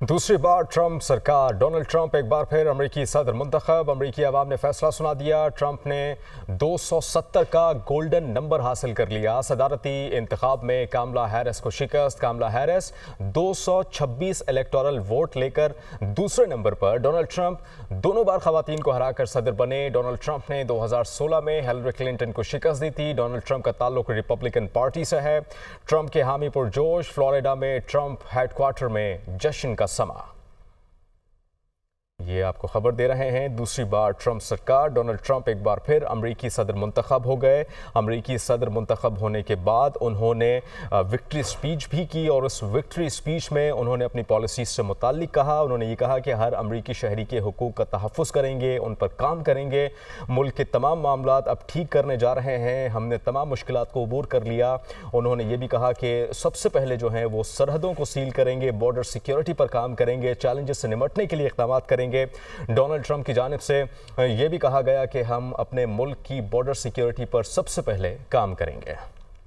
दूसरी बार ट्रंप सरकार। Donald Trump एक बार फिर अमेरिकी सदर मुंतखब। अमेरिकी अवाम ने फैसला सुना दिया। ट्रंप ने 270 का गोल्डन नंबर हासिल कर लिया। सदारती इंतखाब में कामला हैरिस को शिकस्त। कामला हैरिस 226 इलेक्टोरल वोट लेकर दूसरे नंबर पर। डोनाल्ड ट्रंप दोनों बार खवातीन को हराकर सदर बने। डोनाल्ड ट्रंप ने 2016 में हिलरी क्लिंटन को शिकस्त दी थी। डोनाल्ड ट्रंप का ताल्लुक रिपब्लिकन पार्टी से है। ट्रंप के हामी पुरजोश। फ्लोरिडा में ट्रंप हेडक्वार्टर में जश्न का समा। ये आपको खबर दे रहे हैं। दूसरी बार ट्रंप सरकार। डोनाल्ड ट्रंप एक बार फिर अमेरिकी सदर मुंतखब हो गए। अमेरिकी सदर मुंतखब होने के बाद उन्होंने विक्ट्री स्पीच भी की और उस विक्ट्री स्पीच में उन्होंने अपनी पॉलिसी से मुताल्लिक कहा। उन्होंने ये कहा कि हर अमेरिकी शहरी के हुकूक का तहफ़्फ़ुज़ करेंगे, उन पर काम करेंगे। मुल्क के तमाम मामलात अब ठीक करने जा रहे हैं। हमने तमाम मुश्किलात को अबूर कर लिया। उन्होंने ये भी कहा कि सबसे पहले जो हैं वो सरहदों को सील करेंगे, बॉर्डर सिक्योरिटी पर काम करेंगे, चैलेंजेस से निमटने के लिए इक़दाम करेंगे। डोनाल्ड ट्रंप की जानिब से यह भी कहा गया कि हम अपने मुल्क की बॉर्डर सिक्योरिटी पर सबसे पहले काम करेंगे।